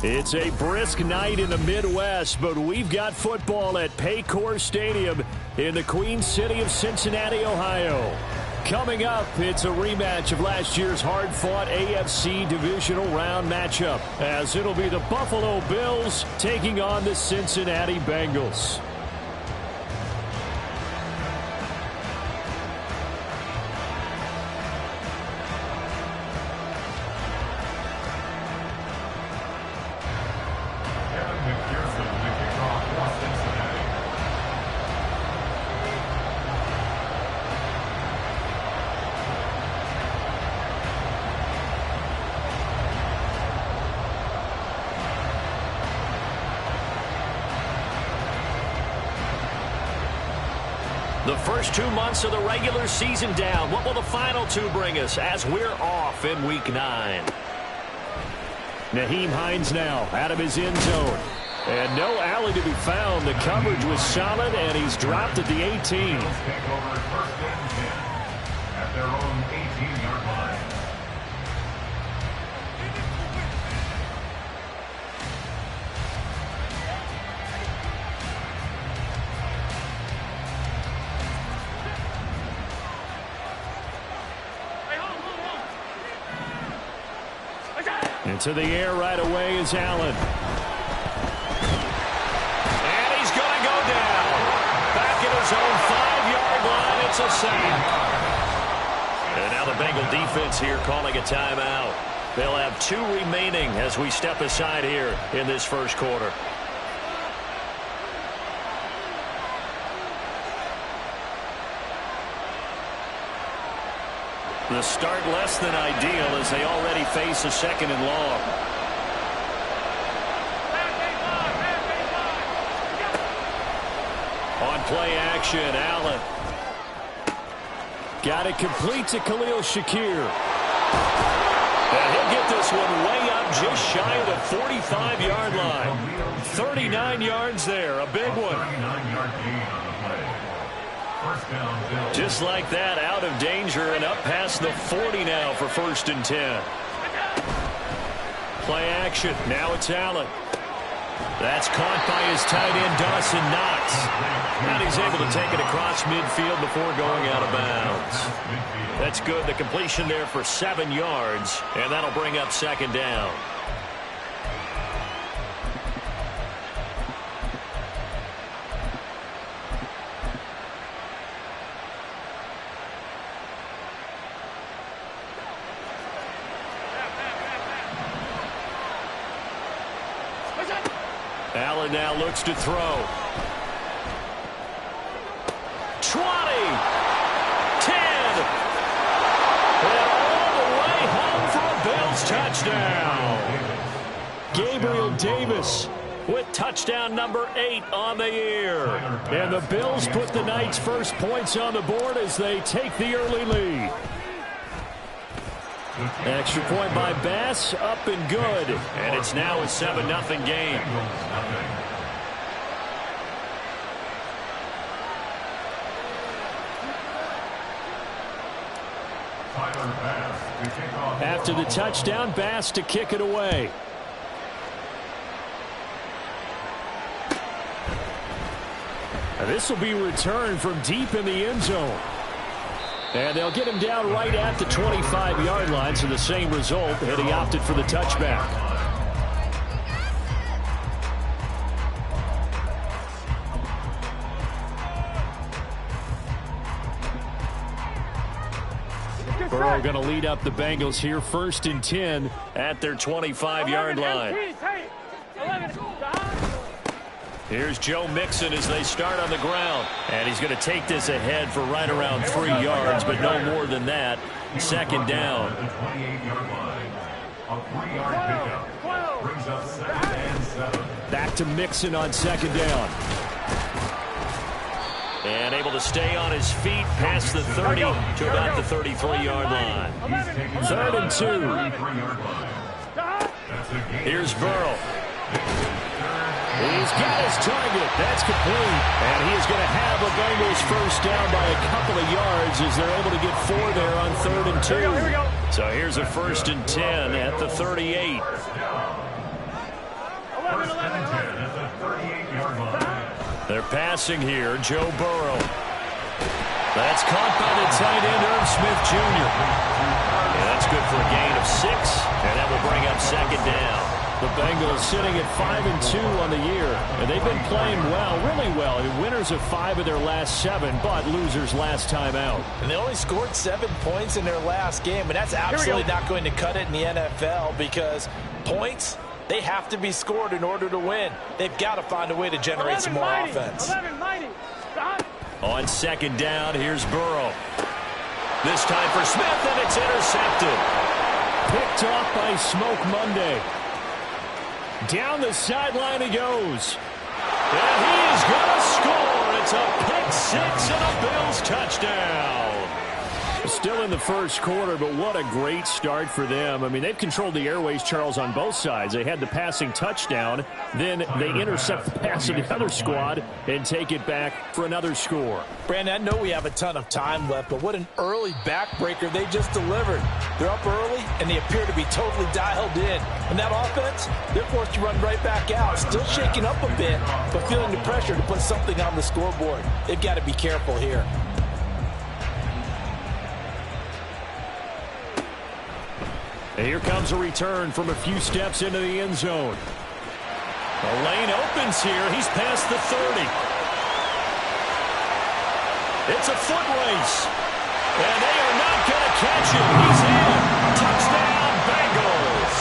It's a brisk night in the Midwest, but we've got football at Paycor Stadium in the Queen City of Cincinnati, Ohio. Coming up, it's a rematch of last year's hard-fought AFC divisional round matchup, as it'll be the Buffalo Bills taking on the Cincinnati Bengals. The first 2 months of the regular season down. What will the final two bring us as we're off in Week 9? Nyheim Hines now out of his end zone. And no alley to be found. The coverage was solid, and he's dropped at the 18. Take over first and 10 at their own 18-yard line. Into the air right away is Allen. And he's going to go down. Back at his own 5-yard line. It's a sack. And now the Bengal defense here calling a timeout. They'll have 2 remaining as we step aside here in this first quarter. The start less than ideal as they already face a 2nd and long. On play action, Allen. Got it complete to Khalil Shakir. And he'll get this one way up just shy of the 45-yard line. 39 yards there, a big one. 39-yard gain on the play. First down, Bills. Just like that, out of danger and up past the 40 now for 1st and 10. Play action. Now it's Allen. That's caught by his tight end, Dawson Knox. And he's able to take it across midfield before going out of bounds. That's good. The completion there for 7 yards, and that'll bring up 2nd down. Allen now looks to throw. 20. And all the way home for a Bills touchdown. Gabriel Davis with touchdown number 8 on the year. And the Bills put the night's first points on the board as they take the early lead. Extra point by Bass, up and good. And it's now a 7-0 game. After the touchdown, Bass to kick it away. This will be returned from deep in the end zone. And they'll get him down right at the 25-yard line, so the same result, and he opted for the touchback. Burrow going to lead up the Bengals here, 1st and 10 at their 25-yard line. Here's Joe Mixon as they start on the ground. And he's going to take this ahead for right around 3 yards, but no more than that. 2nd down. Back to Mixon on 2nd down. And able to stay on his feet past the 30 to about the 33-yard line. 3rd and 2. Here's Burrow. He's got his target. That's complete. And he is going to have a Bengals first down by a couple of yards as they're able to get 4 there on 3rd and 2. So here's a 1st and 10 at the 38. first and 10 at the 38-yard line. They're passing here. Joe Burrow. That's caught by the tight end, Irv Smith Jr. Yeah, that's good for a gain of 6, and that will bring up second down. The Bengals sitting at 5-2 on the year, and they've been playing well, really well. Winners of 5 of their last 7, but losers last time out. And they only scored 7 points in their last game, and that's absolutely not going to cut it in the NFL because points, they have to be scored in order to win. They've got to find a way to generate some more offense. On second down, here's Burrow. This time for Smith, and it's intercepted. Picked off by Smoke Monday. Down the sideline he goes. And he's going to score. It's a pick 6 and a Bills touchdown. Still in the first quarter, but what a great start for them. I mean, they've controlled the airways, Charles, on both sides. They had the passing touchdown. Then they intercept the pass of the other squad and take it back for another score. Brandon, I know we have a ton of time left, but what an early backbreaker they just delivered. They're up early, and they appear to be totally dialed in. And that offense, they're forced to run right back out. Still shaking up a bit, but feeling the pressure to put something on the scoreboard. They've got to be careful here. And here comes a return from a few steps into the end zone. The lane opens here. He's past the 30. It's a foot race. And they are not going to catch him. He's in. Touchdown, Bengals.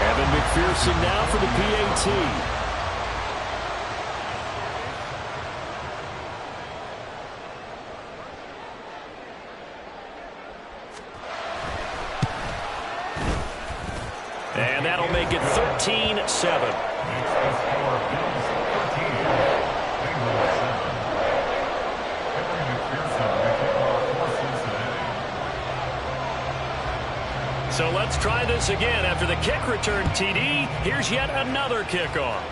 Evan McPherson now for the PAT. And that'll make it 13-7. So let's try this again. After the kick return, TD, here's yet another kickoff.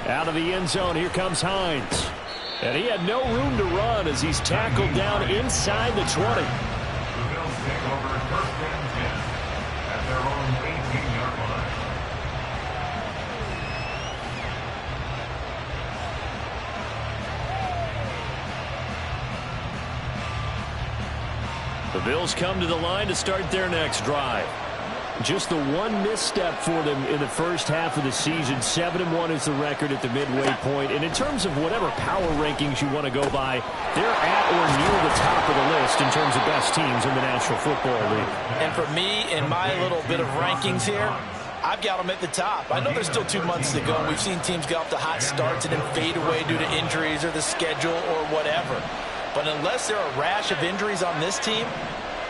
Out of the end zone, here comes Hines. And he had no room to run as he's tackled down inside the 20. Take over first and 10 at their own 18-yard line. The Bills come to the line to start their next drive. Just the one misstep for them in the first half of the season. 7-1 is the record at the midway point. And in terms of whatever power rankings you want to go by, they're at or near the top of the list in terms of best teams in the National Football League. And for me, in my little bit of rankings here, I've got them at the top. I know there's still 2 months to go, and we've seen teams get off to hot starts and then fade away due to injuries or the schedule or whatever. But unless there are a rash of injuries on this team,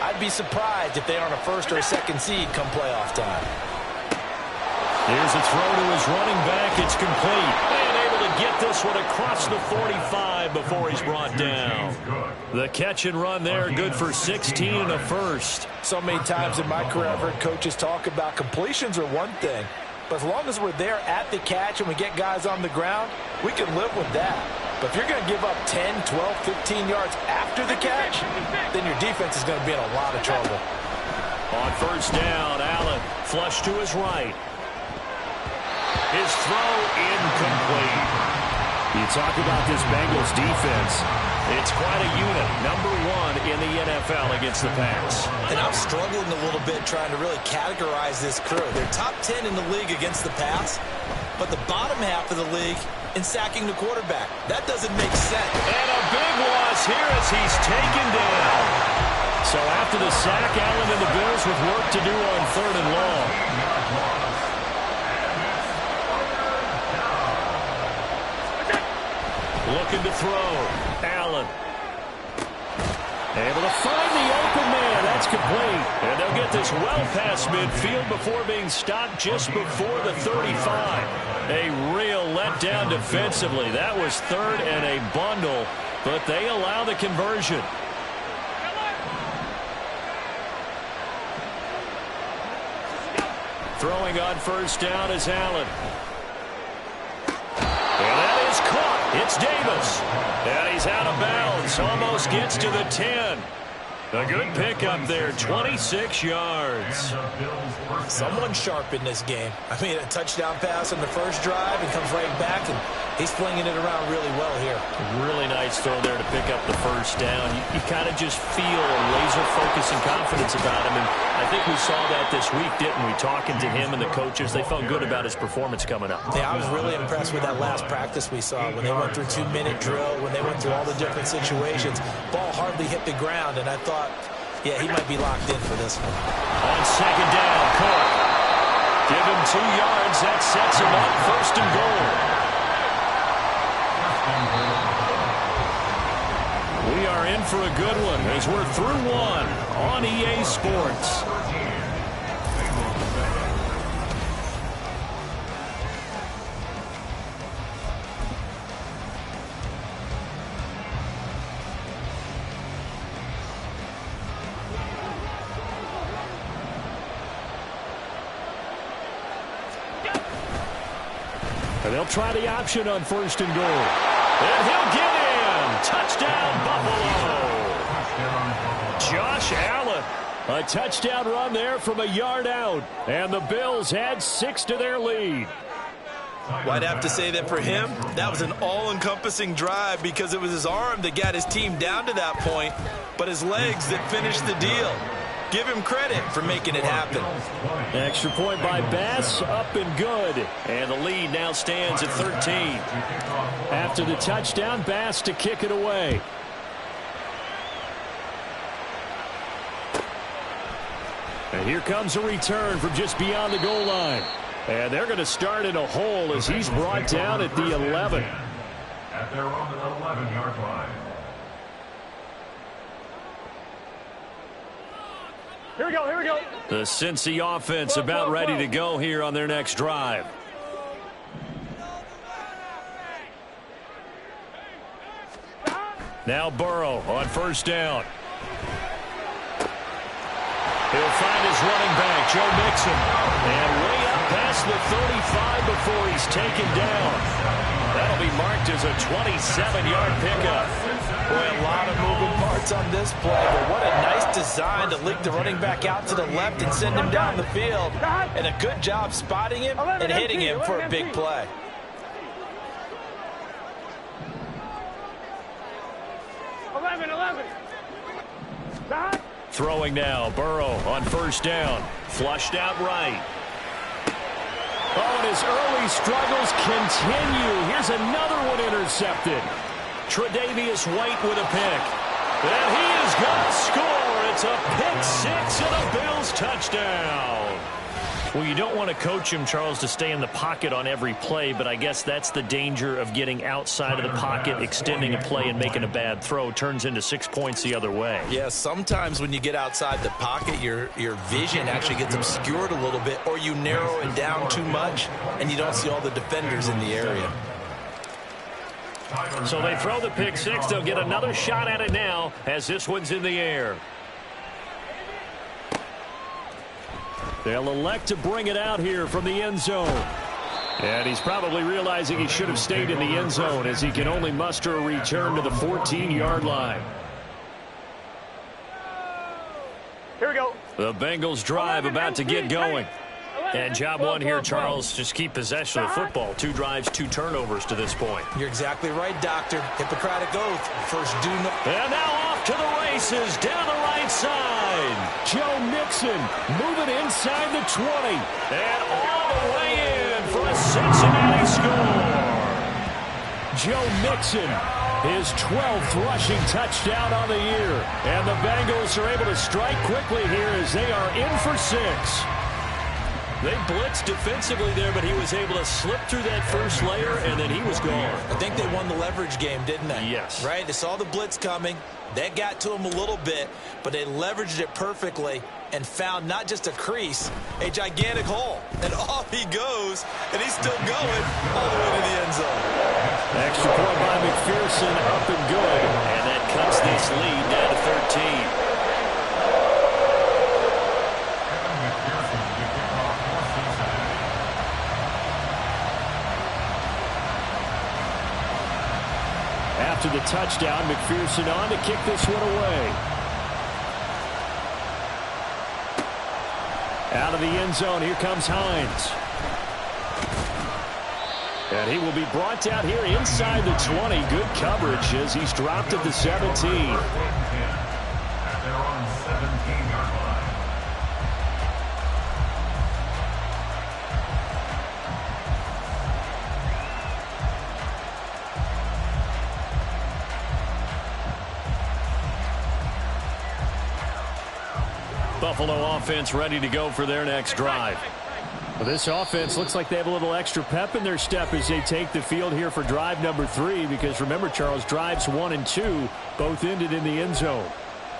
I'd be surprised if they aren't a first or a second seed come playoff time. Here's a throw to his running back. It's complete. And able to get this one across the 45 before he's brought down. The catch and run there, good for 16 and a first. So many times in my career I've heard coaches talk about completions are one thing, but as long as we're there at the catch and we get guys on the ground, we can live with that. But if you're going to give up 10, 12, 15 yards after the catch, then your defense is going to be in a lot of trouble. On first down, Allen flush to his right. His throw incomplete. You talk about this Bengals defense. It's quite a unit. Number 1 in the NFL against the pass. And I'm struggling a little bit trying to really categorize this crew. They're top 10 in the league against the pass, but the bottom half of the league in sacking the quarterback. That doesn't make sense. And a big loss here as he's taken down. So after the sack, Allen and the Bills with work to do on 3rd and long. Looking to throw. Allen. Able to find the open man. That's complete. And they'll get this well past midfield before being stopped just before the 35. A real letdown defensively. That was 3rd and a bundle, but they allow the conversion. Throwing on first down is Allen. And that is caught. It's Davis. And he's out of bounds. Almost gets to the 10. A good pickup there, 26 yards. Someone sharp in this game. I mean, a touchdown pass on the first drive and comes right back, and he's flinging it around really well here. Really nice throw there to pick up the first down. You kind of just feel a laser focus and confidence about him, and I think we saw that this week, didn't we? Talking to him and the coaches, they felt good about his performance coming up. Yeah, I was really impressed with that last practice we saw when they went through 2-minute drill, when they went through all the different situations. Ball hardly hit the ground, and I thought, yeah, he might be locked in for this one. On second down, Cook. Give him 2 yards. That sets him up. First and goal. We are in for a good one as we're through one on EA Sports. And they'll try the option on first and goal. And he'll get in. Touchdown, Buffalo. Josh Allen. A touchdown run there from a yard out. And the Bills add 6 to their lead. Well, I'd have to say that for him, that was an all-encompassing drive because it was his arm that got his team down to that point, but his legs that finished the deal. Give him credit for making it happen. Extra point by Bass, up and good. And the lead now stands at 13. After the touchdown, Bass to kick it away. And here comes a return from just beyond the goal line. And they're going to start in a hole as he's brought down at the 11. At their own 11-yard line. Here we go, here we go. The Cincy offense about ready to go here on their next drive. Now Burrow on first down. He'll find his running back, Joe Mixon. And way up past the 35 before he's taken down. That'll be marked as a 27-yard pickup. Boy, a lot of moving parts on this play, but what a nice design to leak the running back out to the left and send him down the field. And a good job spotting him and hitting him for a big play. Throwing now, Burrow on first down. Flushed out right. Oh, and his early struggles continue. Here's another one intercepted. Tre'Davious White with a pick. And he is going to score. It's a pick six and a Bills touchdown. Well, you don't want to coach him, Charles, to stay in the pocket on every play, but I guess that's the danger of getting outside of the pocket, extending a play, and making a bad throw. Turns into 6 points the other way. Yeah, sometimes when you get outside the pocket, your vision actually gets obscured a little bit, or you narrow it down too much, and you don't see all the defenders in the area. So they throw the pick six. They'll get another shot at it now as this one's in the air. They'll elect to bring it out here from the end zone. And he's probably realizing he should have stayed in the end zone as he can only muster a return to the 14-yard line. Here we go. The Bengals drive about to get going. And job one here, Charles, just keep possession of the football. 2 drives, 2 turnovers to this point. You're exactly right, Doctor. Hippocratic oath. First do no. And now off to the races down the right side. Joe Mixon moving inside the 20. And all the way in for a Cincinnati score. Joe Mixon, his 12th rushing touchdown on the year. And the Bengals are able to strike quickly here as they are in for 6. They blitzed defensively there, but he was able to slip through that first layer, and then he was gone. I think they won the leverage game, didn't they? Yes. Right? They saw the blitz coming. That got to him a little bit, but they leveraged it perfectly and found not just a crease, a gigantic hole. And off he goes, and he's still going all the way to the end zone. Extra point by McPherson, up and good. And that cuts this lead down to 13. After the touchdown, McPherson on to kick this one away. Out of the end zone, here comes Hines. And he will be brought down here inside the 20. Good coverage as he's dropped at the 17. At their own 17-yard line. Buffalo offense ready to go for their next drive. Well, this offense looks like they have a little extra pep in their step as they take the field here for drive number 3, because remember, Charles, drives 1 and 2 both ended in the end zone.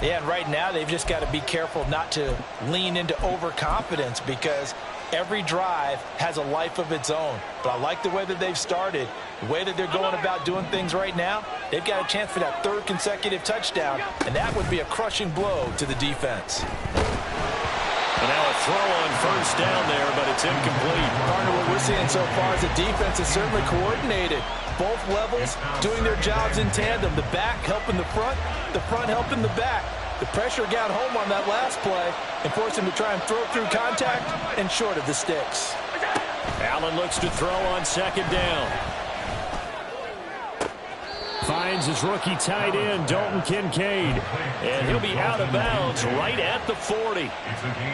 Yeah, and right now they've just got to be careful not to lean into overconfidence, because every drive has a life of its own. But I like the way that they've started, the way that they're going about doing things right now. They've got a chance for that 3rd consecutive touchdown, and that would be a crushing blow to the defense. And now a throw on first down there, but it's incomplete. Partner, what we're seeing so far is the defense is certainly coordinated. Both levels doing their jobs in tandem. The back helping the front helping the back. The pressure got home on that last play and forced him to try and throw through contact and short of the sticks. Allen looks to throw on second down. Finds his rookie tight end, Dalton Kincaid. And he'll be out of bounds right at the 40.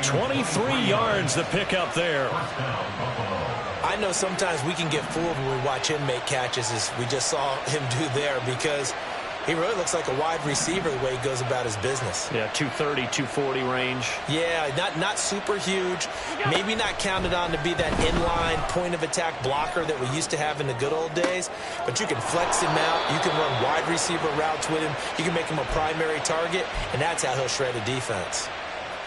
23 yards the pickup there. I know sometimes we can get fooled when we watch him make catches, as we just saw him do there, because he really looks like a wide receiver the way he goes about his business. Yeah, 230, 240 range. Yeah, not super huge. Maybe not counted on to be that inline point-of-attack blocker that we used to have in the good old days. But you can flex him out. You can run wide receiver routes with him. You can make him a primary target, and that's how he'll shred a defense.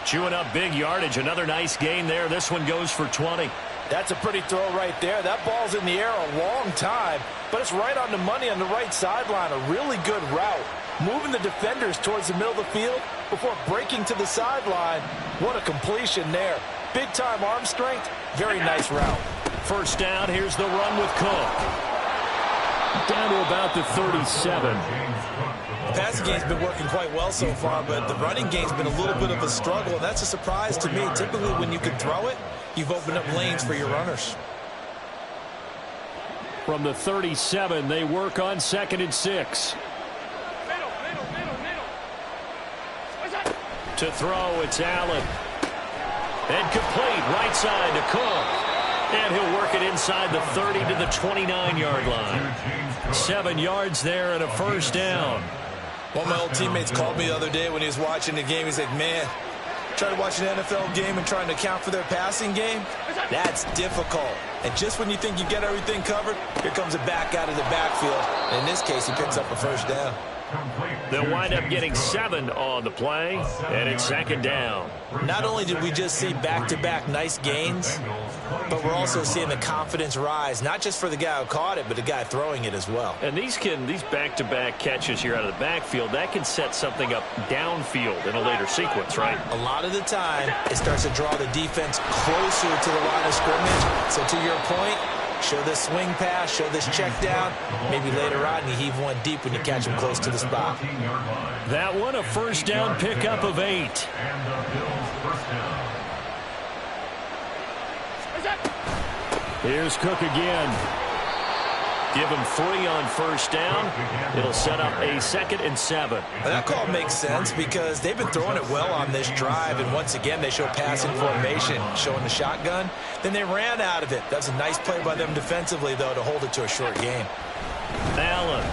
Chewing up big yardage. Another nice gain there. This one goes for 20. That's a pretty throw right there. That ball's in the air a long time, but it's right on the money on the right sideline. A really good route. Moving the defenders towards the middle of the field before breaking to the sideline. What a completion there. Big-time arm strength. Very nice route. First down. Here's the run with Cook. Down to about the 37. The passing game's been working quite well so far, but the running game's been a little bit of a struggle, and that's a surprise to me. Typically, when you can throw it, you've opened up lanes for your runners. From the 37, they work on 2nd and 6. To throw, it's Allen. And complete, right side to Cook. And he'll work it inside the 30 to the 29-yard line. 7 yards there and a first down. One of my old teammates called me the other day when he was watching the game. He's like, man, trying to watch an NFL game and trying to account for their passing game, that's difficult. And just when you think you get everything covered, here comes a back out of the backfield. And in this case, he picks up a first down. They'll wind up getting 7 on the play, and it's 2nd down. Not only did we just see back-to-back nice gains, but we're also seeing the confidence rise, not just for the guy who caught it, but the guy throwing it as well. And these back-to-back catches here out of the backfield, that can set something up downfield in a later sequence, right? A lot of the time, it starts to draw the defense closer to the line of scrimmage. So to your point, show this swing pass, show this check down. Maybe later on you heave one deep when you catch him close to the spot. That one, a first down pickup of 8. And the Bills first down. Here's Cook again. Give him 3 on first down. It'll set up a 2nd and 7. And that call makes sense because they've been throwing it well on this drive, and once again they show passing formation, showing the shotgun. Then they ran out of it. That's a nice play by them defensively, though, to hold it to a short game. Allen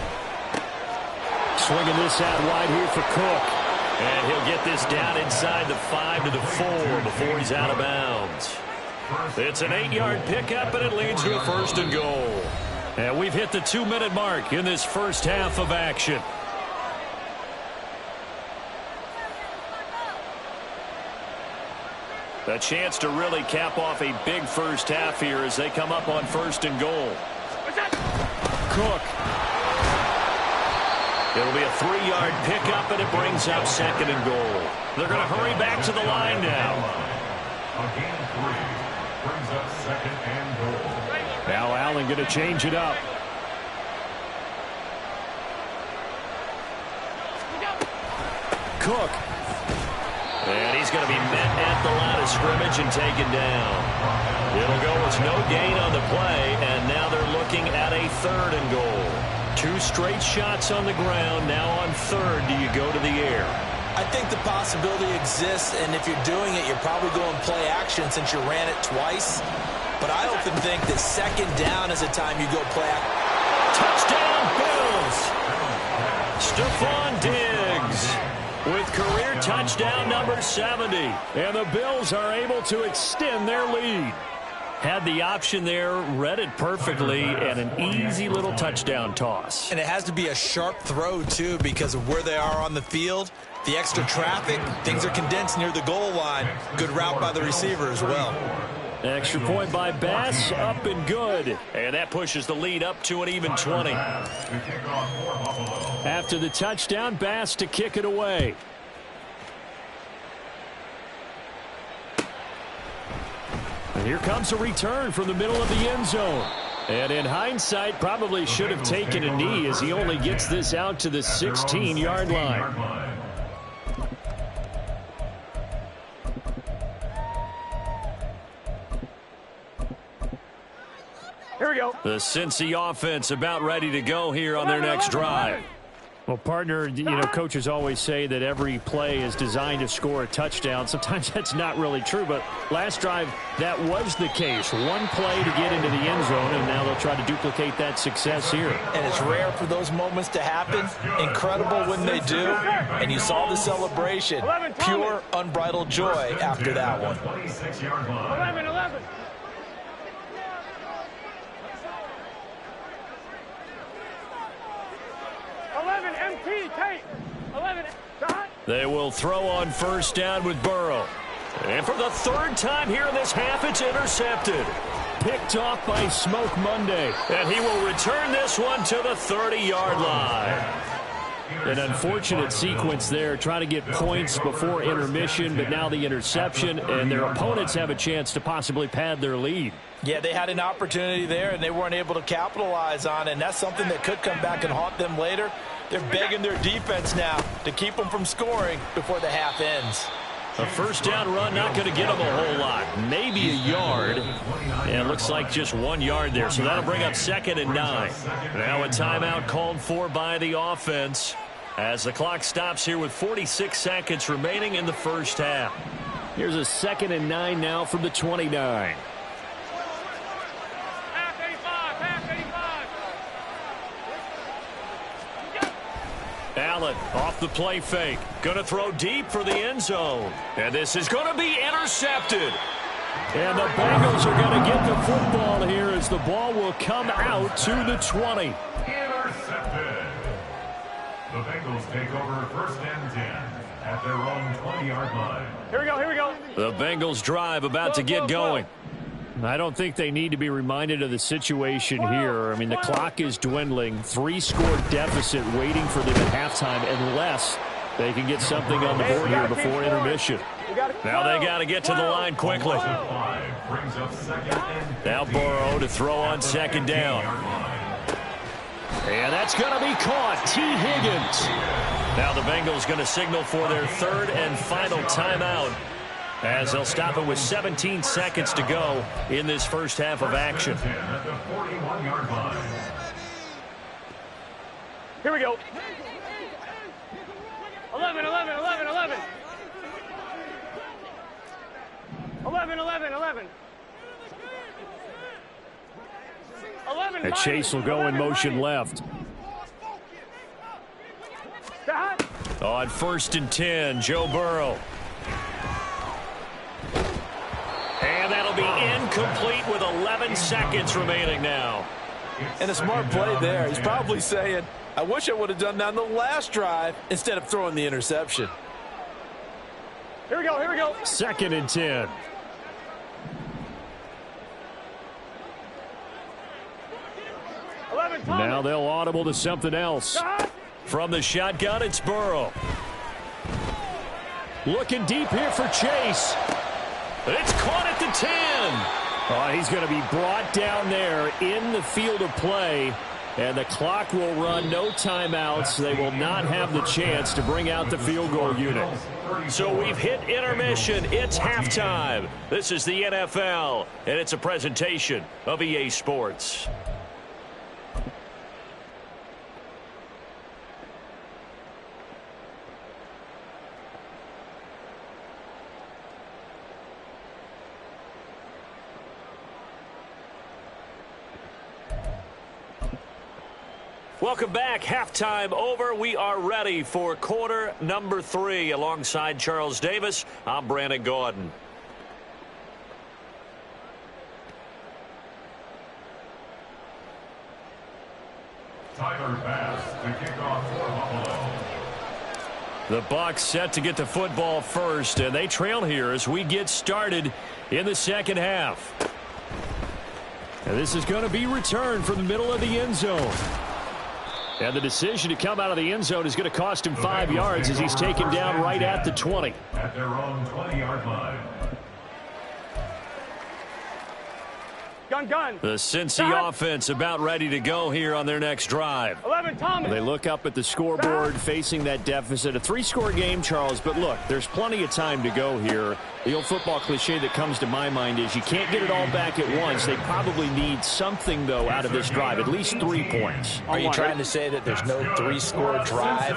swinging this out wide here for Cook. And he'll get this down inside the 5 to the 4 before he's out of bounds. It's an 8-yard pickup, and it leads to a 1st and goal. And we've hit the 2-minute mark in this first half of action. A chance to really cap off a big first half here as they come up on 1st and goal. Cook. It'll be a 3-yard pickup, and it brings up 2nd and goal. They're going to hurry back to the line now. Again, 3 brings up 2nd and goal. Now Allen going to change it up. Cook. And he's going to be met at the line of scrimmage and taken down. It'll go with no gain on the play, and now they're looking at a 3rd and goal. 2 straight shots on the ground. Now on 3rd, do you go to the air? I think the possibility exists, and if you're doing it, you're probably going play action since you ran it twice. But I often think that 2nd down is a time you go play action. Touchdown, Bills! Stephon Diggs with career touchdown number 70. And the Bills are able to extend their lead. Had the option there, read it perfectly, and an easy little touchdown toss. And it has to be a sharp throw, too, because of where they are on the field. The extra traffic, things are condensed near the goal line. Good route by the receiver as well. Extra point by Bass, up and good. And that pushes the lead up to an even 20. After the touchdown, Bass to kick it away. And here comes a return from the middle of the end zone. And in hindsight, probably should have taken a knee as he only gets this out to the 16-yard line. Here we go. The Cincy offense about ready to go here on their next drive. Well, partner, coaches always say that every play is designed to score a touchdown. Sometimes that's not really true, but last drive, that was the case. One play to get into the end zone, and now they'll try to duplicate that success here. And it's rare for those moments to happen. Incredible when they do. And you saw the celebration. Pure, unbridled joy after that one. 11. 11 MT tape. 11 shot. They will throw on 1st down with Burrow. And for the 3rd time here in this half, it's intercepted. Picked off by Smoke Monday. And he will return this one to the 30-yard line. An unfortunate sequence there, trying to get points before intermission, but now the interception, and their opponents have a chance to possibly pad their lead. Yeah, they had an opportunity there, and they weren't able to capitalize on it, and that's something that could come back and haunt them later. They're begging their defense now to keep them from scoring before the half ends. A 1st down run, not going to get them a whole lot. Maybe a yard. And it looks like just 1 yard there, so that'll bring up 2nd and 9. Now a timeout called for by the offense as the clock stops here with 46 seconds remaining in the 1st half. Here's a 2nd and 9 now from the 29. Allen off the play fake. Going to throw deep for the end zone. And this is going to be intercepted. And the Bengals are going to get the football here as the ball will come out to the 20. Intercepted. The Bengals take over 1st and 10 at their own 20-yard line. Here we go. The Bengals drive about to get going. I don't think they need to be reminded of the situation here. I mean, the clock is dwindling. 3-score deficit waiting for them at halftime unless they can get something on the board here before intermission. Now they got to get to the line quickly. Now Burrow to throw on 2nd down. And that's going to be caught. T. Higgins. Now the Bengals going to signal for their 3rd and final timeout, as they'll stop it with 17 seconds to go in this 1st half of action. Here we go. 11. 11. And Chase will go in motion left. On 1st and 10, Joe Burrow. And that'll be incomplete with 11 seconds remaining now. And a smart play there. He's probably saying, I wish I would have done that on the last drive instead of throwing the interception. Here we go. 2nd and 10. Now they'll audible to something else. From the shotgun, it's Burrow. Looking deep here for Chase. It's caught at the 10. Oh, he's going to be brought down there in the field of play. And the clock will run, no timeouts. They will not have the chance to bring out the field goal unit. So we've hit intermission. It's halftime. This is the NFL, and it's a presentation of EA Sports. Welcome back. Halftime over. We are ready for quarter number 3. Alongside Charles Davis, I'm Brandon Gaudin. Tyler Bass to kick off for Buffalo. The Bucs set to get the football first, and they trail here as we get started in the second half. And this is going to be returned from the middle of the end zone. And the decision to come out of the end zone is going to cost him 5 yards as he's taken down right at the 20. At their own 20-yard line. Gun. The Cincy offense about ready to go here on their next drive. 11, Thomas. They look up at the scoreboard facing that deficit. A 3-score game, Charles, but look, there's plenty of time to go here. The old football cliche that comes to my mind is you can't get it all back at once. They probably need something, though, out of this drive, at least 3 points. Are you trying to say that there's no 3-score drive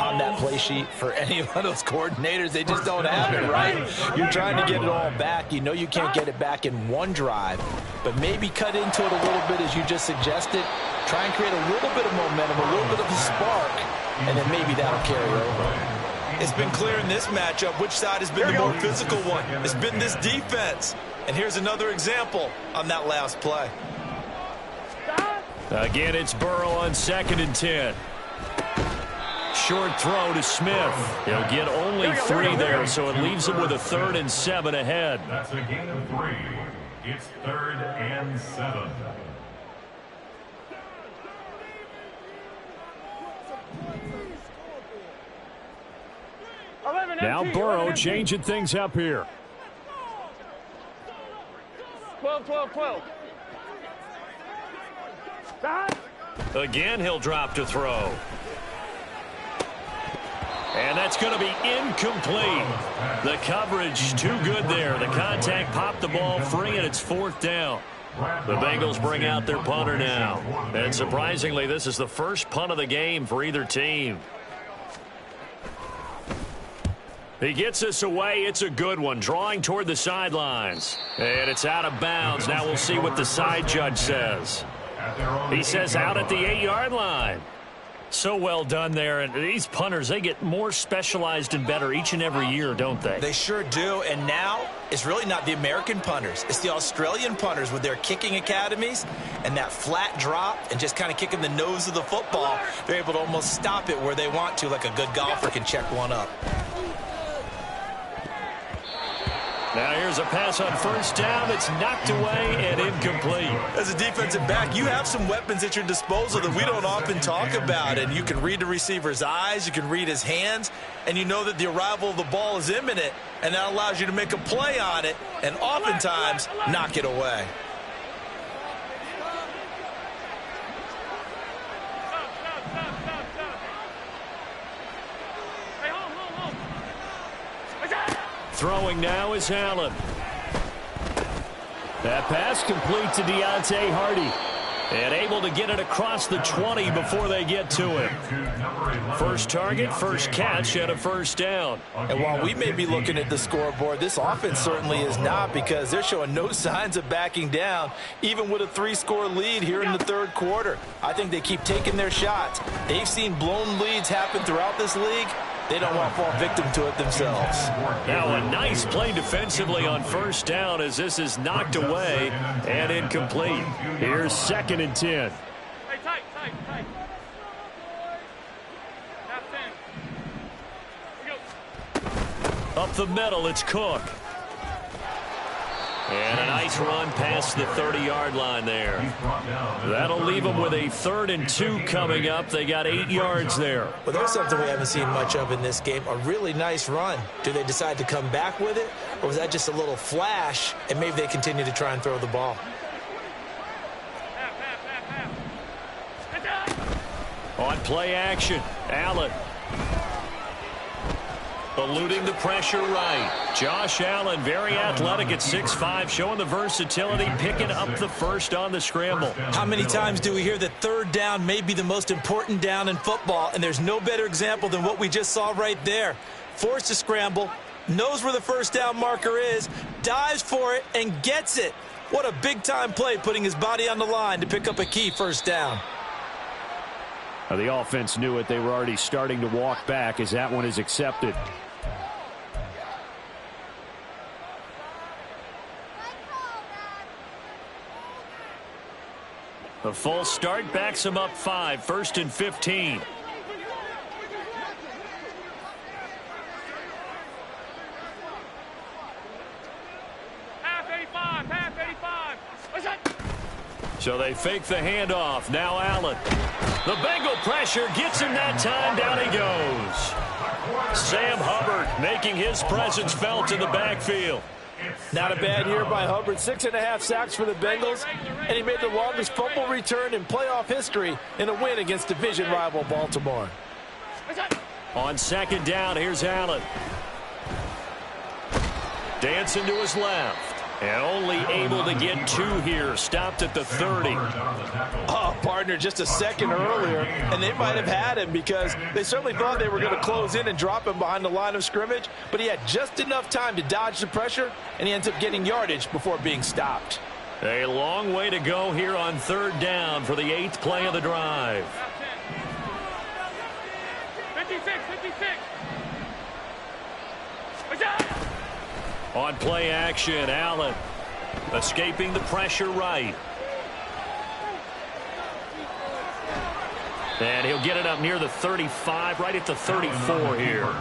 on that play sheet for any one of those coordinators? They just don't have it, right? You're trying to get it all back. You know you can't get it back in one drive, but maybe cut into it a little bit as you just suggested. Try and create a little bit of momentum, a little bit of a spark, and then maybe that'll carry over. It's been clear in this matchup which side has been the more physical one. It's been this defense. And here's another example on that last play. Again, it's Burrow on 2nd and 10. Short throw to Smith. He'll get only 3 there, so it leaves him with a 3rd and 7 ahead. That's a gain of 3. It's 3rd and 7. Now Burrow changing things up here. 12. Again, he'll drop to throw. And that's going to be incomplete. The coverage too good there. The contact popped the ball free, and it's 4th down. The Bengals bring out their punter now. And surprisingly, this is the first punt of the game for either team. He gets us away. It's a good one. Drawing toward the sidelines. And it's out of bounds. Now we'll see what the side judge says. He says out at the 8-yard line. So well done there. And these punters, they get more specialized and better each and every year, don't they? They sure do. And now it's really not the American punters. It's the Australian punters with their kicking academies and that flat drop and just kind of kicking the nose of the football. They're able to almost stop it where they want to, like a good golfer can check one up. Now here's a pass on 1st down. It's knocked away and incomplete. As a defensive back, you have some weapons at your disposal that we don't often talk about. And you can read the receiver's eyes, you can read his hands, and you know that the arrival of the ball is imminent, and that allows you to make a play on it and oftentimes knock it away. Throwing now is Allen. That pass complete to Deontay Hardy. And able to get it across the 20 before they get to him. First target, first catch, and a 1st down. And while we may be looking at the scoreboard, this offense certainly is not, because they're showing no signs of backing down, even with a 3-score lead here in the 3rd quarter. I think they keep taking their shots. They've seen blown leads happen throughout this league. They don't want to fall victim to it themselves. Now a nice play defensively on 1st down as this is knocked away and incomplete. Here's 2nd and 10. Hey, tight. Up the middle, it's Cook. And a nice run past the 30-yard line there. That'll leave them with a 3rd and 2 coming up. They got 8 yards there. Well, there's something we haven't seen much of in this game, a really nice run. Do they decide to come back with it, or was that just a little flash, and maybe they continue to try and throw the ball? On play action, Allen. Eluding the pressure right. Josh Allen, very athletic at 6'5", showing the versatility, picking up the first on the scramble. How many times do we hear that third down may be the most important down in football, and there's no better example than what we just saw right there. Forced to scramble, knows where the first down marker is, dives for it, and gets it. What a big-time play, putting his body on the line to pick up a key first down. The offense knew it. They were already starting to walk back as that one is accepted. The false start backs him up 5, 1st and 15. Half 85. What's that? So they fake the handoff. Now Allen. The Bengal pressure gets him that time. Down he goes. Sam Hubbard making his presence felt in the backfield. Not a bad year by Hubbard. 6.5 sacks for the Bengals, and he made the longest fumble return in playoff history in a win against division rival Baltimore. On second down, here's Allen. Dancing to his left. And only able to get 2 here. Stopped at the 30. Oh, partner, just a second earlier, and they might have had him because they certainly thought they were going to close in and drop him behind the line of scrimmage, but he had just enough time to dodge the pressure, and he ends up getting yardage before being stopped. A long way to go here on 3rd down for the 8th play of the drive. 56. On play action, Allen escaping the pressure right. And he'll get it up near the 35, right at the 34 here.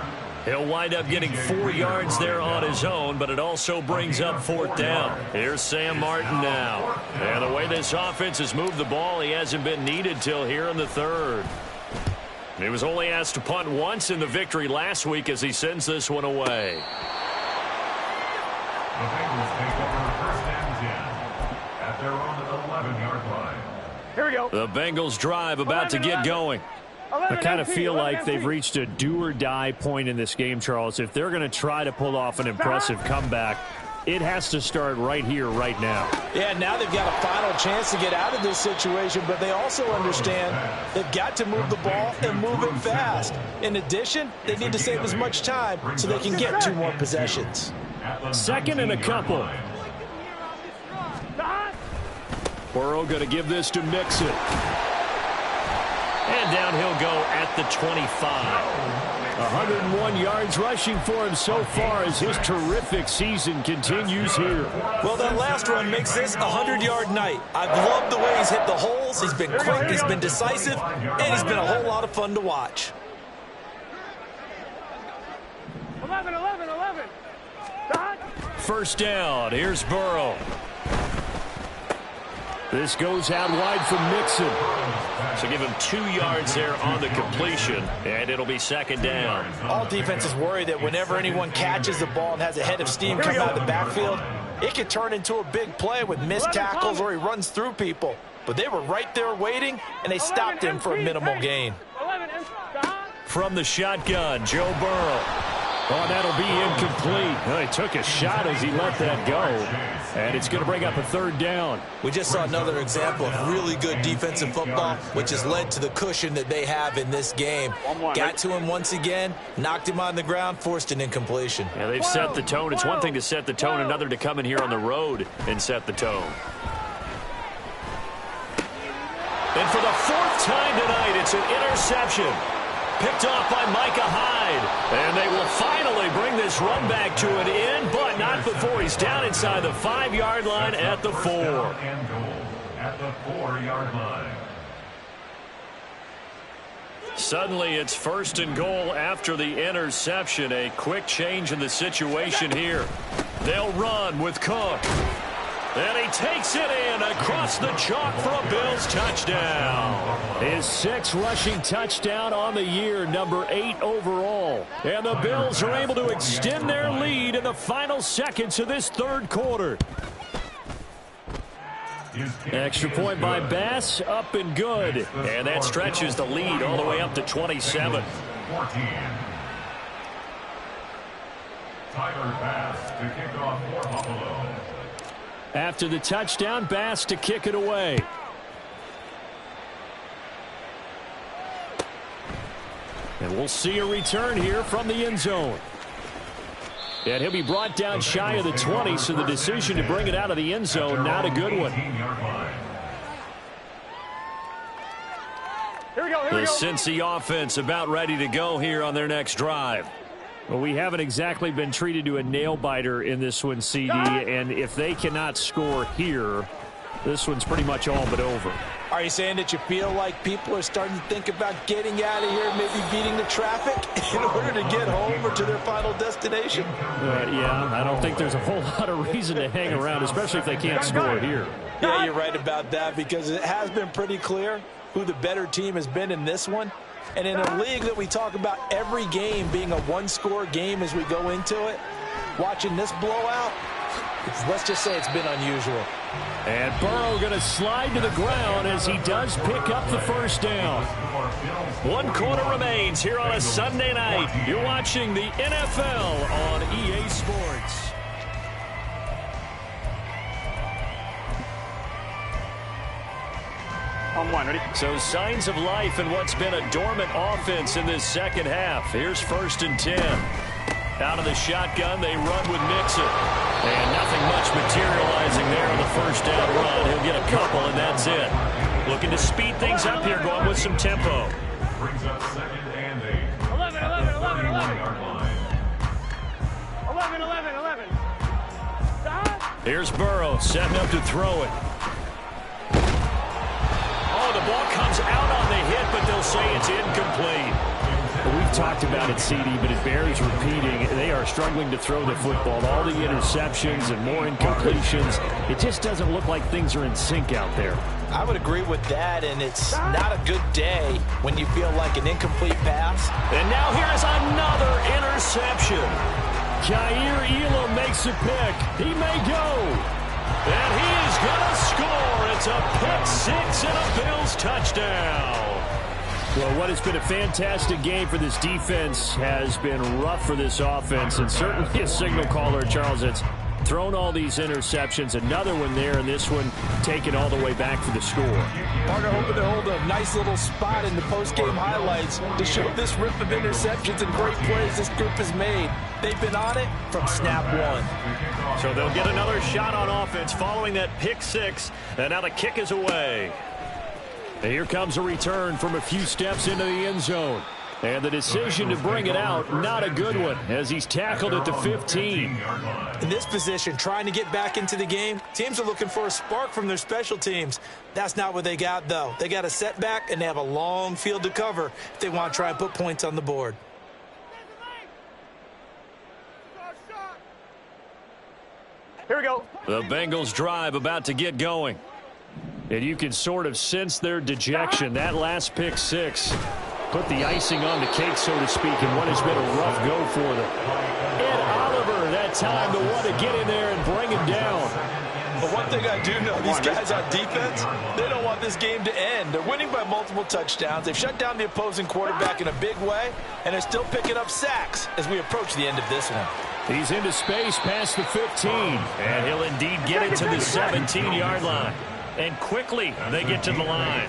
He'll wind up getting 4 yards there on his own, but it also brings up 4th down. Here's Sam Martin now. And the way this offense has moved the ball, he hasn't been needed till here in the 3rd. He was only asked to punt once in the victory last week as he sends this one away. The Bengals take over 1st and 10 at their own 11-yard line. Here we go. The Bengals drive about to get going. I kind of feel like they've reached a do-or-die point in this game, Charles. If they're going to try to pull off an impressive comeback, it has to start right here, right now. Yeah, now they've got a final chance to get out of this situation, but they also understand they've got to move the ball and move it fast. In addition, they need to save as much time so they can get 2 more possessions. 2nd and a couple. Burrow going to give this to Mixon. And down he'll go at the 25. 101 yards rushing for him so far as his terrific season continues here. Well, that last run makes this a 100-yard night. I've loved the way he's hit the holes. He's been quick, he's been decisive, and he's been a whole lot of fun to watch. 11. 1st down. Here's Burrow. This goes out wide for Mixon. So give him 2 yards there on the completion, and it'll be 2nd down. All defenses worry that whenever anyone catches the ball and has a head of steam come out of the backfield, it could turn into a big play with missed tackles or he runs through people. But they were right there waiting, and they stopped him for a minimal gain. From the shotgun, Joe Burrow. Oh, that'll be incomplete. Well, he took a shot as he let that go. And it's going to bring up a 3rd down. We just saw another example of really good defensive football, which has led to the cushion that they have in this game. Got to him once again, knocked him on the ground, forced an incompletion. Yeah, they've set the tone. It's one thing to set the tone, another to come in here on the road and set the tone. And for the 4th time tonight, it's an interception. Picked off by Micah Hyde. And they will finally bring this run back to an end, but not before he's down inside the 5-yard line at the 4. And goal at the 4-yard line. Suddenly it's 1st and goal after the interception. A quick change in the situation here. They'll run with Cook. And he takes it in across the chalk for a Bills touchdown. His 6th rushing touchdown on the year, number 8 overall. And the Bills are able to extend their lead in the final seconds of this 3rd quarter. Extra point by Bass, up and good. And that stretches the lead all the way up to 27. 14. Tyler Bass to kick off for Buffalo. After the touchdown, Bass to kick it away. And we'll see a return here from the end zone. And he'll be brought down shy of the 20, so the decision to bring it out of the end zone, not a good one. Here we go, here we The go. Cincy offense about ready to go here on their next drive. Well, we haven't exactly been treated to a nail-biter in this one, CD, and if they cannot score here, this one's pretty much all but over. Are you saying that you feel like people are starting to think about getting out of here, maybe beating the traffic in order to get home or to their final destination? Yeah, I don't think there's a whole lot of reason to hang around, especially if they can't score here. Yeah, you're right about that, because it has been pretty clear who the better team has been in this one. And in a league that we talk about every game being a one-score game as we go into it, watching this blowout, let's just say it's been unusual. And Burrow going to slide to the ground as he does pick up the first down. 1 quarter remains here on a Sunday night. You're watching the NFL on EA Sports. On one, ready? So signs of life in what's been a dormant offense in this second half. Here's 1st and 10. Out of the shotgun, they run with Mixon. And nothing much materializing there on the first down run. He'll get a couple, and that's it. Looking to speed things up here, going with some tempo. Brings up 2nd and 8. 11, 11, 11, 11. 11, 11, 11. Stop. Here's Burrow setting up to throw it. Oh, the ball comes out on the hit, but they'll say it's incomplete. Well, we've talked about it, CD, but it bears repeating. They are struggling to throw the football. All the interceptions and more incompletions. It just doesn't look like things are in sync out there. I would agree with that, and it's not a good day when you feel like an incomplete pass. And now here is another interception. Jair Elam makes a pick. He may go. And he is going to score. It's a pick six and a Bills touchdown. Well, what has been a fantastic game for this defense has been rough for this offense, and certainly a signal caller, Charles, that's thrown all these interceptions. Another one there, and this one taken all the way back for the score. Parker hoping to hold a nice little spot in the post-game highlights to show this rip of interceptions and great plays this group has made. They've been on it from snap one. So they'll get another shot on offense following that pick six, and now the kick is away. And here comes a return from a few steps into the end zone. And the decision to bring it out, not a good one, as he's tackled at the 15. In this position, trying to get back into the game, teams are looking for a spark from their special teams. That's not what they got, though. They got a setback, and they have a long field to cover if they want to try and put points on the board. Here we go. The Bengals drive about to get going. And you can sort of sense their dejection. That last pick six put the icing on the cake, so to speak, in what has been a rough go for them. Ed Oliver, that time, the one to get in there and bring him down. But one thing I do know, these guys on defense, they don't want this game to end. They're winning by multiple touchdowns. They've shut down the opposing quarterback in a big way, and they're still picking up sacks as we approach the end of this one. He's into space past the 15, and he'll indeed get it to the 17-yard line. And quickly, they get to the line.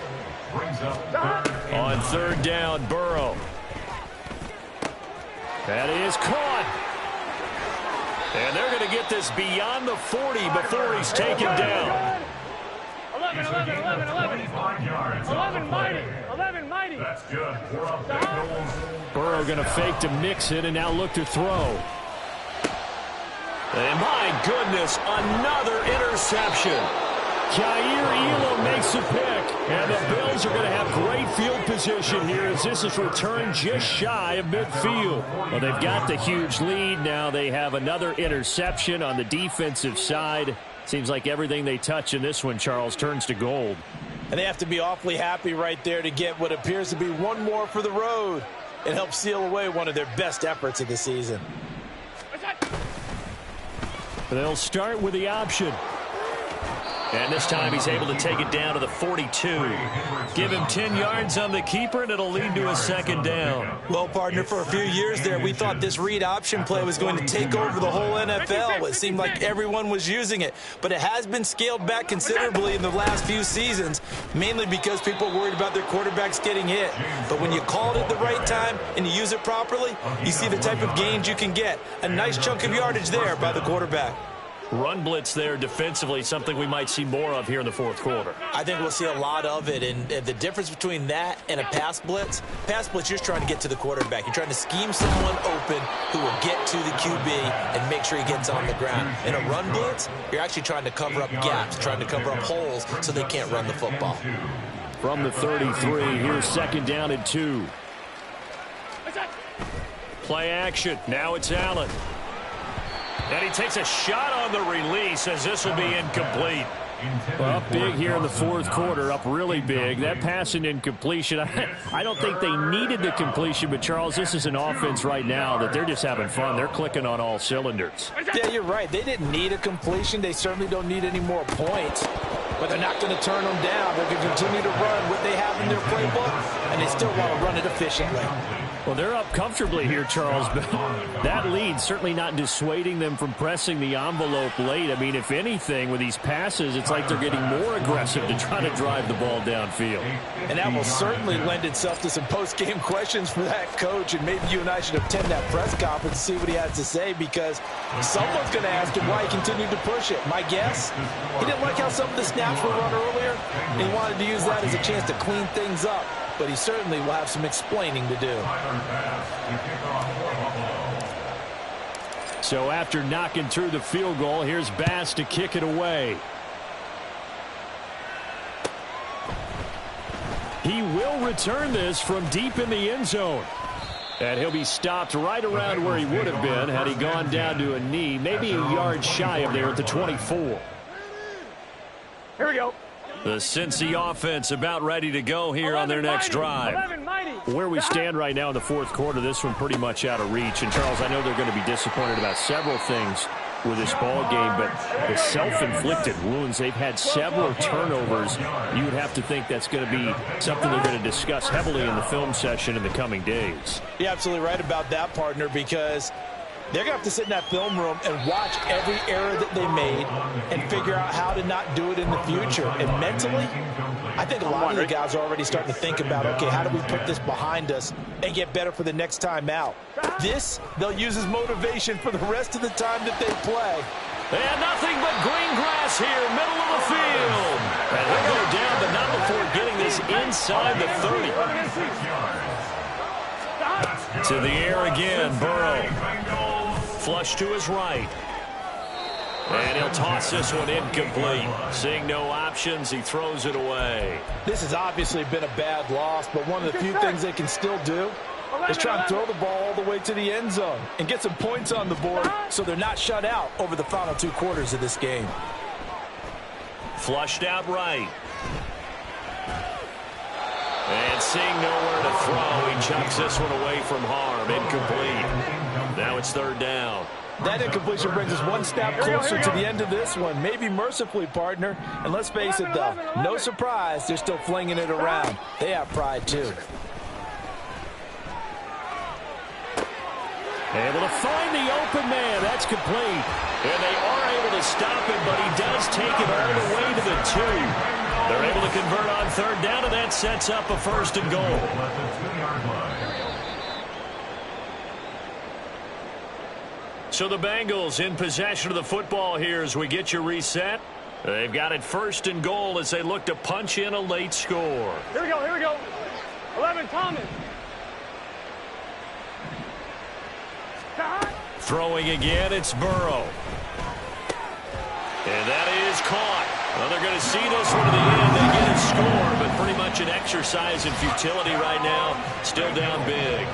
On third down, Burrow. That is caught. And they're going to get this beyond the 40 before he's taken down. 11, 11, 11, 11. 11 mighty. 11 mighty. That's good. We're up Bengals. Burrow going to fake to mix it and now look to throw. And my goodness, another interception. Jair Elam makes a pick, and the Bills are going to have great field position here as this is returned just shy of midfield. Well, they've got the huge lead. Now they have another interception on the defensive side. Seems like everything they touch in this one, Charles, turns to gold. And they have to be awfully happy right there to get what appears to be one more for the road and help seal away one of their best efforts of the season. They'll start with the option. And this time he's able to take it down to the 42. Give him 10 yards on the keeper, and it'll lead to a second down. Well, partner, for a few years there, we thought this read option play was going to take over the whole NFL. It seemed like everyone was using it. But it has been scaled back considerably in the last few seasons, mainly because people are worried about their quarterbacks getting hit. But when you call it at the right time and you use it properly, you see the type of gains you can get. A nice chunk of yardage there by the quarterback. Run blitz there defensively, something we might see more of here in the fourth quarter. I think we'll see a lot of it, and the difference between that and a pass blitz, you're just trying to get to the quarterback. You're trying to scheme someone open who will get to the QB and make sure he gets on the ground. In a run blitz, you're actually trying to cover up gaps, trying to cover up holes so they can't run the football. From the 33, here's second down and 2. Play action. Now it's Allen. And he takes a shot on the release as this will be incomplete. Up big here in the fourth quarter, up really big. That pass and incompletion, I don't think they needed the completion, but Charles, this is an offense right now that they're just having fun. They're clicking on all cylinders. Yeah, you're right. They didn't need a completion. They certainly don't need any more points. But they're not going to turn them down. They're going to continue to run what they have in their playbook, and they still want to run it efficiently. Well, they're up comfortably here, Charles, but that lead certainly not dissuading them from pressing the envelope late. I mean, if anything, with these passes, it's like they're getting more aggressive to try to drive the ball downfield. And that will certainly lend itself to some post-game questions for that coach, and maybe you and I should attend that press conference and see what he has to say, because someone's going to ask him why he continued to push it. My guess, he didn't like how some of the snaps were run earlier, and he wanted to use that as a chance to clean things up. But he certainly will have some explaining to do. So after knocking through the field goal, here's Bass to kick it away. He will return this from deep in the end zone. And he'll be stopped right around where he would have been had he gone down to a knee, maybe a yard shy of there at the 24. Here we go. The Cincy offense about ready to go here on their next drive. Where we stand right now in the fourth quarter, this one pretty much out of reach. And, Charles, I know they're going to be disappointed about several things with this ball game, but the self-inflicted wounds, they've had several turnovers. You would have to think that's going to be something they're going to discuss heavily in the film session in the coming days. You're absolutely right about that, partner, because they're going to have to sit in that film room and watch every error that they made and figure out how to not do it in the future. And mentally, I think a lot of the guys are already starting to think about, okay, how do we put this behind us and get better for the next time out? This, they'll use as motivation for the rest of the time that they play. And nothing but green grass here, middle of the field. And he'll go down, but not before getting this inside the 30. To the air again, Burrow. Flush to his right. And he'll toss this one incomplete. Seeing no options, he throws it away. This has obviously been a bad loss, but one of the few things they can still do is try and throw the ball all the way to the end zone and get some points on the board so they're not shut out over the final 2 quarters of this game. Flushed out right. And seeing nowhere to throw, he chucks this one away from harm. Incomplete. Now it's third down. That incompletion brings us one step closer to the end of this one. Maybe mercifully, partner. And let's face it, though, no surprise, they're still flinging it around. They have pride, too. Able to find the open man. That's complete. And they are able to stop him, but he does take it all the way to the 2. They're able to convert on third down, and that sets up a first and goal. So the Bengals in possession of the football here as we get you reset. They've got it first and goal as they look to punch in a late score. Here we go, here we go. 11, Thomas. Throwing again, it's Burrow. And that is caught. Well, they're going to see this one to the end. They get a score, but pretty much an exercise in futility right now. Still down big.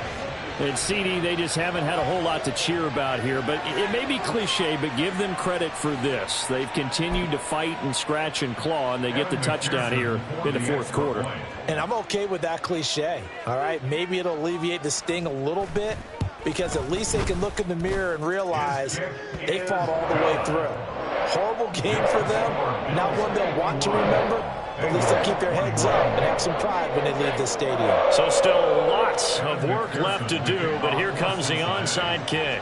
And CD, they just haven't had a whole lot to cheer about here. But it may be cliche, but give them credit for this. They've continued to fight and scratch and claw, and they get the touchdown here in the fourth quarter. And I'm okay with that cliche. All right, maybe it'll alleviate the sting a little bit, because at least they can look in the mirror and realize they fought all the way through. horrible game for them, not one they'll want to remember, but at least they'll keep their heads up and have some pride when they leave the stadium. So still lots of work left to do, but here comes the onside kick.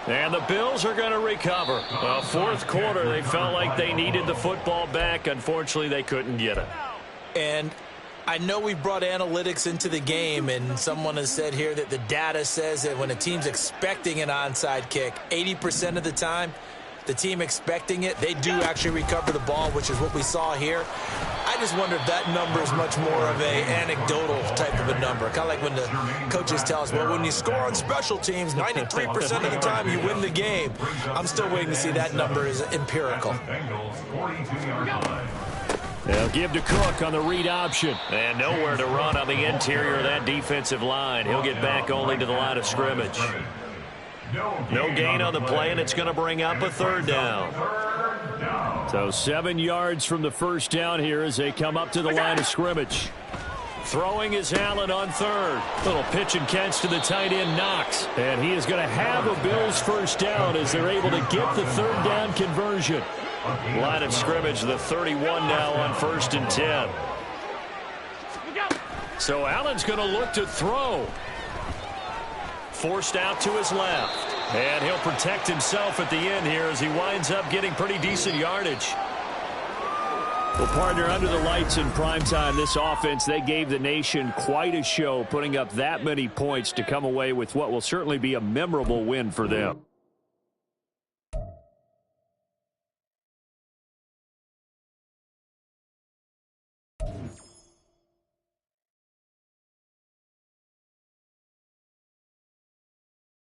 And the Bills are going to recover. Fourth quarter, they felt like they needed the football back. Unfortunately, they couldn't get it. And I know we brought analytics into the game, and someone has said here that the data says that when a team's expecting an onside kick, 80% of the time, the team expecting it, they do actually recover the ball, which is what we saw here. I just wonder if that number is much more of a anecdotal type of a number. Kind of like when the coaches tell us, well, when you score on special teams, 93% of the time you win the game. I'm still waiting to see that number is empirical. They'll give to Cook on the read option. And nowhere to run on the interior of that defensive line. He'll get back only to the line of scrimmage. No gain on the play, and it's going to bring up a third down. So 7 yards from the first down here as they come up to the line of scrimmage. Throwing is Allen on third. Little pitch and catch to the tight end, Knox. And he is going to have a Bills first down as they're able to get the third down conversion. Line of scrimmage, the 31 now on 1st and 10. So Allen's going to look to throw. Forced out to his left. And he'll protect himself at the end here as he winds up getting pretty decent yardage. Well, partner, under the lights in primetime, this offense, they gave the nation quite a show, putting up that many points to come away with what will certainly be a memorable win for them.